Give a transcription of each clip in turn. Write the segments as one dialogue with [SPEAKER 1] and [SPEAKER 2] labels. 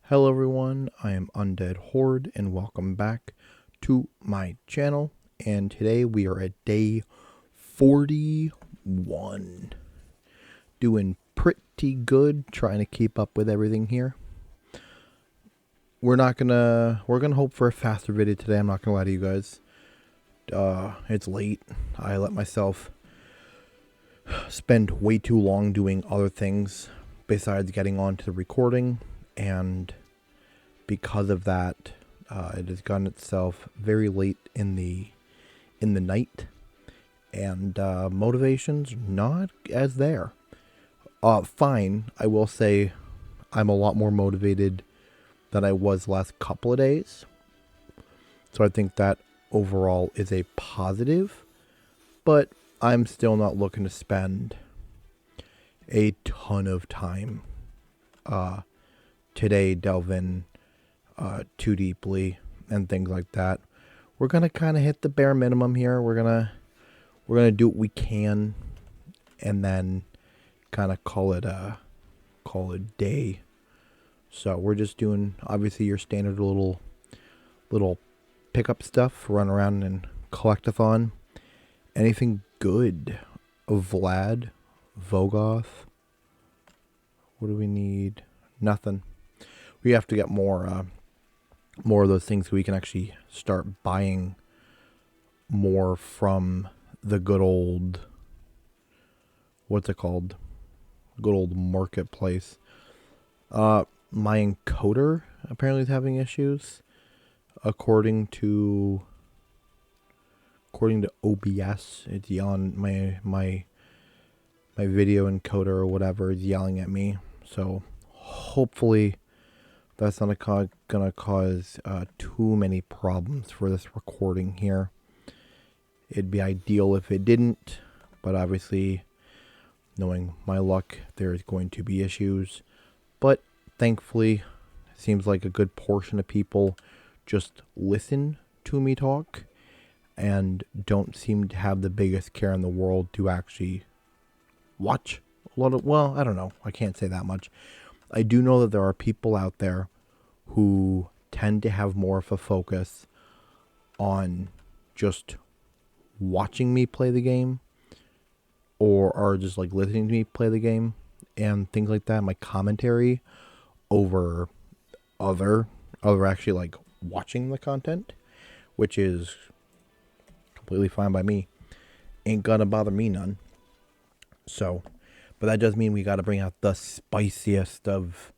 [SPEAKER 1] Hello everyone, I am Undead Horde and welcome back to my channel. And today we are at day 41. Doing pretty good, trying to keep up with everything here. We're gonna hope for a faster video today, I'm not gonna lie to you guys. It's late. I let myself spend way too long doing other things besides getting on to the recording, and because of that, it has gotten itself very late in the night, and motivation's not as there. Fine, I will say I'm a lot more motivated than I was the last couple of days, so I think that overall is a positive, but I'm still not looking to spend a ton of time today delving too deeply and things like that. We're gonna kind of hit the bare minimum here. We're gonna do what we can, and then kind of call it a day. So we're just doing obviously your standard little pickup stuff, run around and collectathon. Anything good? Vlad, Vogoth. What do we need? Nothing. We have to get more of those things so we can actually start buying more from the good old, what's it called? Good old marketplace. My encoder apparently is having issues, according to OBS. It's yelling, my video encoder or whatever is yelling at me. So hopefully that's not gonna cause too many problems for this recording here. It'd be ideal if it didn't, but obviously, knowing my luck, there's going to be issues. But thankfully, it seems like a good portion of people just listen to me talk and don't seem to have the biggest care in the world to actually watch a lot of, well, I don't know, I can't say that much. I do know that there are people out there who tend to have more of a focus on just watching me play the game, or are just like listening to me play the game and things like that, my commentary over other actually like watching the content, which is completely fine by me. Ain't gonna bother me none. So, but that does mean we got to bring out the spiciest of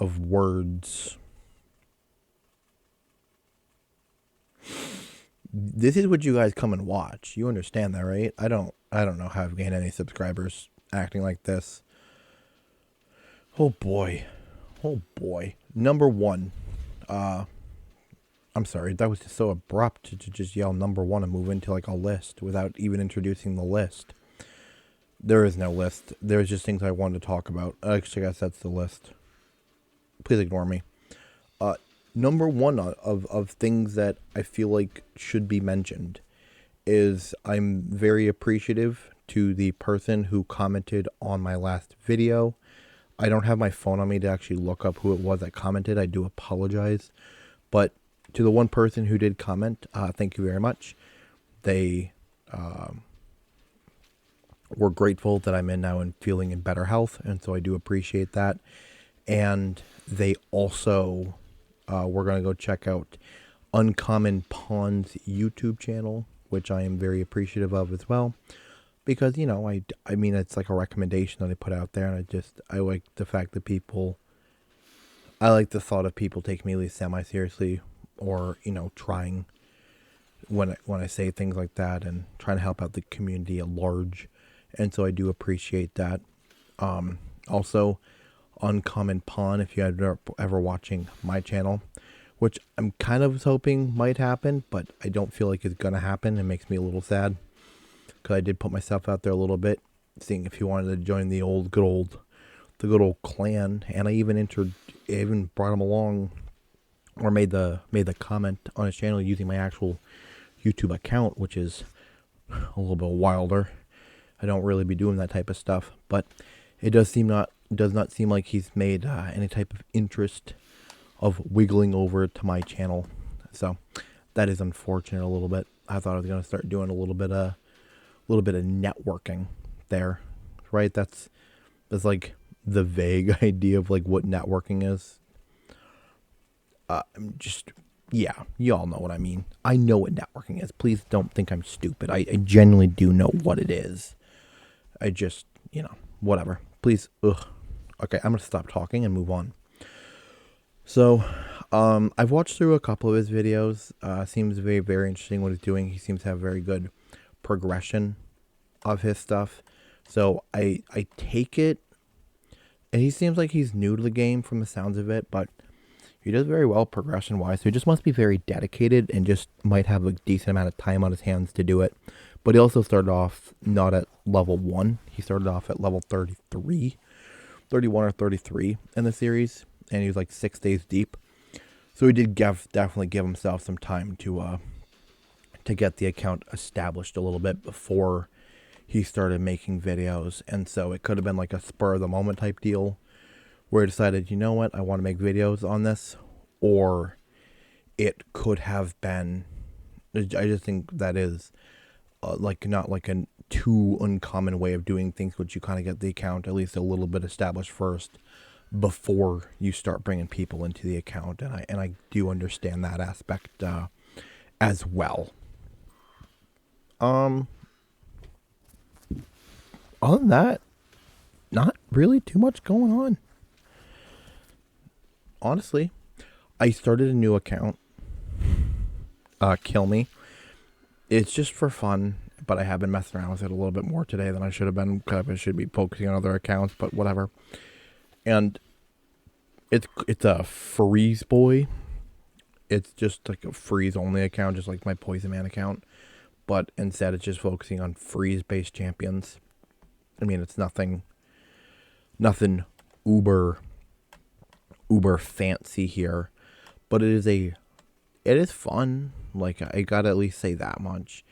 [SPEAKER 1] words. This is what you guys come and watch. You understand that, right? I don't know how I've gained any subscribers acting like this. Oh boy. Number one. I'm sorry, that was just so abrupt to just yell number one and move into like a list without even introducing the list. There is no list. There's just things I wanted to talk about. Actually, I guess that's the list. Please ignore me. Number one of things that I feel like should be mentioned is I'm very appreciative to the person who commented on my last video. I don't have my phone on me to actually look up who it was that commented. I do apologize. But to the one person who did comment, thank you very much. They were grateful that I'm in now and feeling in better health, and so I do appreciate that. And they also were going to go check out Uncommon Pawn's YouTube channel, which I am very appreciative of as well. Because, you know, I mean, it's like a recommendation that I put out there, and I like the fact that I like the thought of people taking me at least semi-seriously, or, you know, trying when I say things like that and trying to help out the community at large. And so I do appreciate that. Also, Uncommon Pawn, if you are ever watching my channel, which I'm kind of hoping might happen, but I don't feel like it's going to happen. It makes me a little sad, because I did put myself out there a little bit, seeing if he wanted to join the good old clan, and I even brought him along, or made the comment on his channel using my actual YouTube account, which is a little bit wilder. I don't really be doing that type of stuff, but it does not seem like he's made any type of interest of wiggling over to my channel. So that is unfortunate a little bit. I thought I was gonna start doing a little bit of networking there, right? That's like the vague idea of like what networking is. Just yeah, you all know what I mean. I know what networking is. Please don't think I'm stupid. I genuinely do know what it is. I just, whatever. Please, ugh. Okay, I'm gonna stop talking and move on. So, I've watched through a couple of his videos. Seems very, very interesting what he's doing. He seems to have very good progression of his stuff. So I take it, and he seems like he's new to the game from the sounds of it, but he does very well progression wise. So he just must be very dedicated and just might have a decent amount of time on his hands to do it. But he also started off not at level 1. He started off at level 33, 31 or 33 in the series, and he was like 6 days deep. So he did definitely give himself some time to get the account established a little bit before he started making videos. And so it could have been like a spur of the moment type deal where he decided, you know what, I want to make videos on this. Or it could have been, I just think that is like not like a too uncommon way of doing things, which you kind of get the account at least a little bit established first before you start bringing people into the account. And I do understand that aspect as well. Other than that, not really too much going on. Honestly, I started a new account. Kill Me. It's just for fun, but I have been messing around with it a little bit more today than I should have been. I should be focusing on other accounts, but whatever. And it's a freeze boy. It's just like a freeze only account, just like my Poison Man account. But instead, it's just focusing on freeze based champions. I mean, it's nothing uber fancy here, but it is fun. Like, I gotta at least say that much.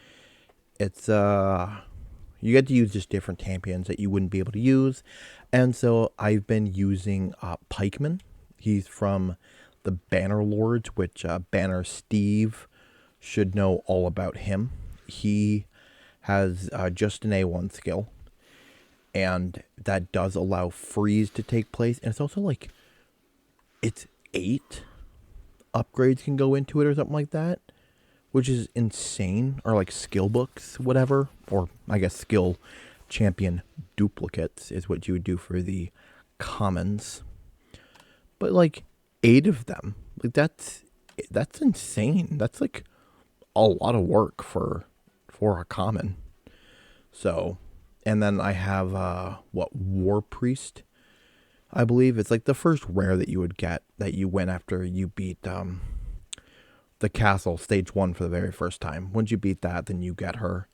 [SPEAKER 1] It's you get to use just different champions that you wouldn't be able to use, and so I've been using Pikeman. He's from the Banner Lords, which Banner Steve should know all about him. He has just an A1 skill, and that does allow freeze to take place, and it's also like it's 8 upgrades can go into it or something like that, which is insane. Or like skill books, whatever, or I guess skill champion duplicates is what you would do for the commons. But like 8 of them, like that's insane. That's like a lot of work for a common. So, and then I have War Priest. I believe it's like the first rare that you would get that you win after you beat the castle stage 1 for the very first time. Once you beat that, then you get her,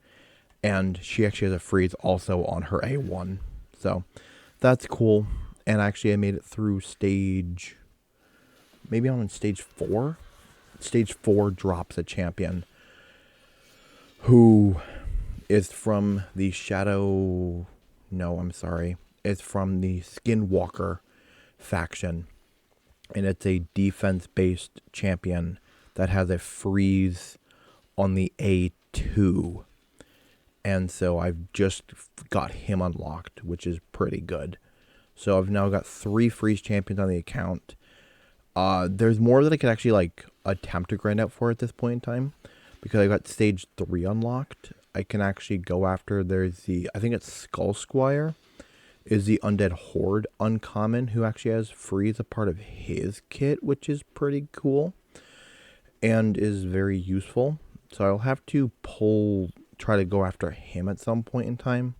[SPEAKER 1] and she actually has a freeze also on her A1. So that's cool. And actually I made it through stage, maybe I'm on stage 4. Stage 4 drops a champion who is from the Shadow, no, I'm sorry. It's from the Skinwalker faction, and it's a defense-based champion that has a freeze on the A2, and so I've just got him unlocked, which is pretty good. So I've now got 3 freeze champions on the account. There's more that I could actually like attempt to grind out for at this point in time, because I got stage 3 unlocked. I can actually go after, there's I think it's Skull Squire, is the Undead Horde uncommon, who actually has freeze a part of his kit, which is pretty cool and is very useful. So I'll have to try to go after him at some point in time.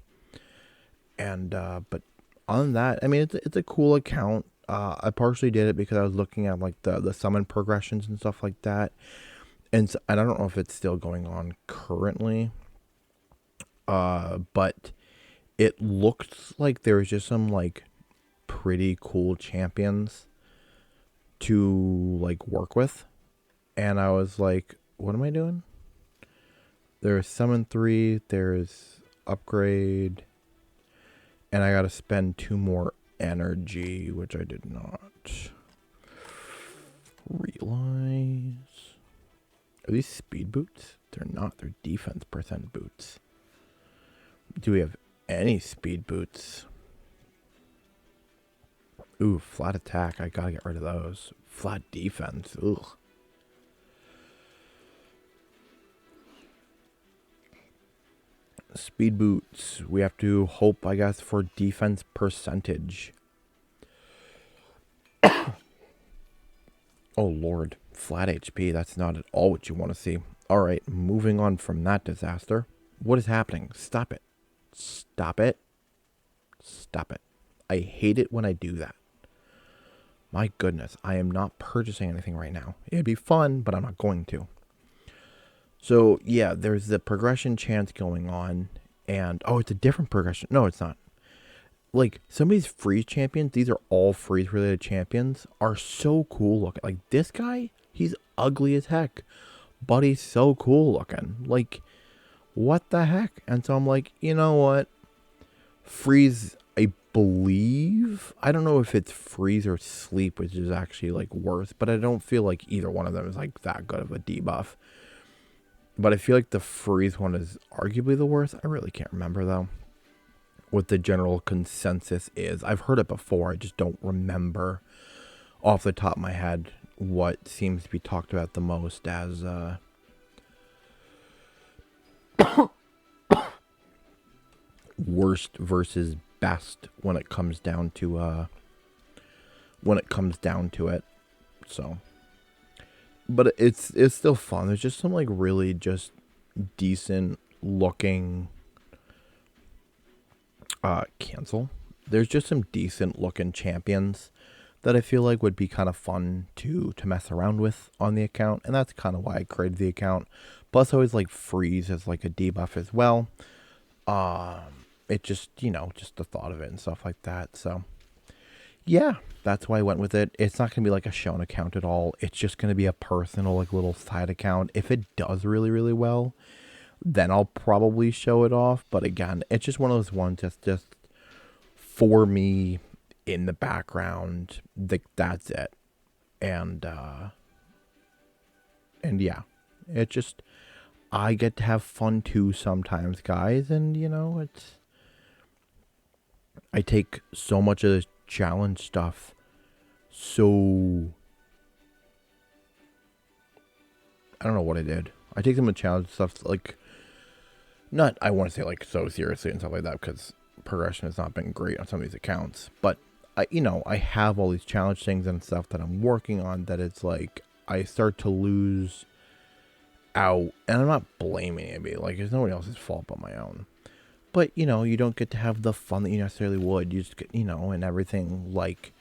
[SPEAKER 1] And but on that, I mean, it's a cool account. I partially did it because I was looking at like the summon progressions and stuff like that, and I don't know if it's still going on currently. But it looked like there was just some like pretty cool champions to like work with, and I was like, what am I doing? There's summon 3, there's upgrade, And I gotta spend 2 more energy, which I did not realize. Are these speed boots? They're not. They're defense percent boots. Do we have any speed boots? Ooh, flat attack. I gotta get rid of those. Flat defense. Ugh. Speed boots. We have to hope, I guess, for defense percentage. Oh, Lord. Flat HP. That's not at all what you want to see. All right, moving on from that disaster. What is happening? Stop it. Stop it. Stop it. I hate it when I do that. My goodness, I am not purchasing anything right now. It'd be fun, but I'm not going to. So, yeah, there's the progression chance going on. And, oh, it's a different progression. No, it's not. Like, some of these freeze champions, these are all freeze-related champions, are so cool looking. Like, this guy, he's ugly as heck. But he's so cool looking. Like, what the heck? And so I'm like, you know what? Freeze, I believe. I don't know if it's freeze or sleep, which is actually, like, worse. But I don't feel like either one of them is, like, that good of a debuff. But I feel like the freeze one is arguably the worst. I really can't remember, though, what the general consensus is. I've heard it before. I just don't remember off the top of my head what seems to be talked about the most as worst versus best when it comes down to it. So, but it's still fun. There's just some like really just decent looking cancel. There's just some decent looking champions that I feel like would be kind of fun to mess around with on the account, and that's kind of why I created the account. Plus, I always like freeze as like a debuff as well. It just, you know, just the thought of it and stuff like that. So, yeah, that's why I went with it. It's not gonna be like a shown account at all. It's just gonna be a personal like little side account. If it does really, really well, then I'll probably show it off. But again, it's just one of those ones that's just for me in the background. That's it. And yeah, it just, I get to have fun too sometimes, guys. And you know, I take so much of this challenge stuff so, I don't know what I did. I take some of the challenge stuff like, not, I want to say like so seriously and stuff like that, because progression has not been great on some of these accounts. But I have all these challenge things and stuff that I'm working on that it's like I start to lose out, and I'm not blaming anybody. Like, it's nobody else's fault but my own. But, you know, you don't get to have the fun that you necessarily would. You just get, you know, and everything like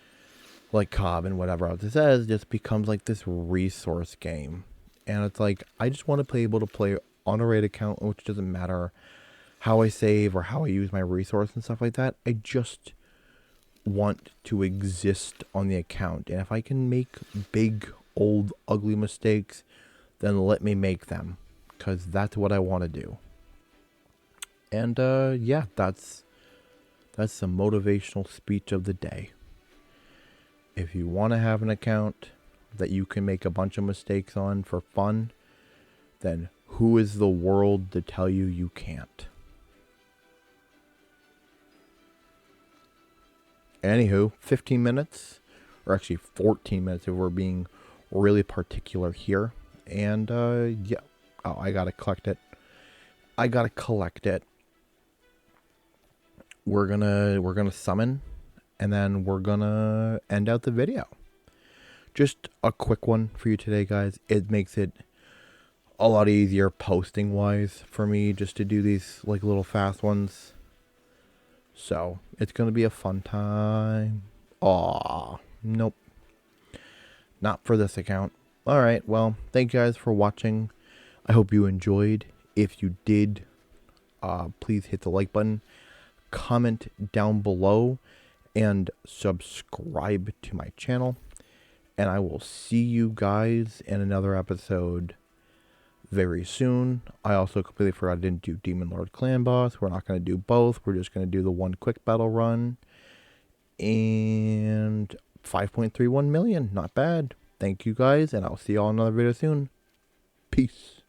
[SPEAKER 1] Cobb and whatever else it says just becomes like this resource game. And it's like, I just want to be able to play on a raid account, which doesn't matter how I save or how I use my resource and stuff like that. I just want to exist on the account. And if I can make big, old, ugly mistakes, then let me make them, because that's what I want to do. And yeah, that's the motivational speech of the day. If you want to have an account that you can make a bunch of mistakes on for fun, then who is the world to tell you you can't? Anywho, 15 minutes, or actually 14 minutes if we're being really particular here. And yeah, oh, I gotta collect it. We're gonna summon, and then we're gonna end out the video. Just a quick one for you today, guys. It makes it a lot easier posting wise for me just to do these like little fast ones. So it's gonna be a fun time. Aw, nope, not for this account. All right, well, thank you guys for watching. I hope you enjoyed. If you did, please hit the like button, comment down below, and subscribe to my channel. And I will see you guys in another episode very soon. I also completely forgot I didn't do Demon Lord Clan Boss. We're not going to do both. We're just going to do the one quick battle run. And 5.31 million. Not bad. Thank you guys, and I'll see y'all in another video soon. Peace.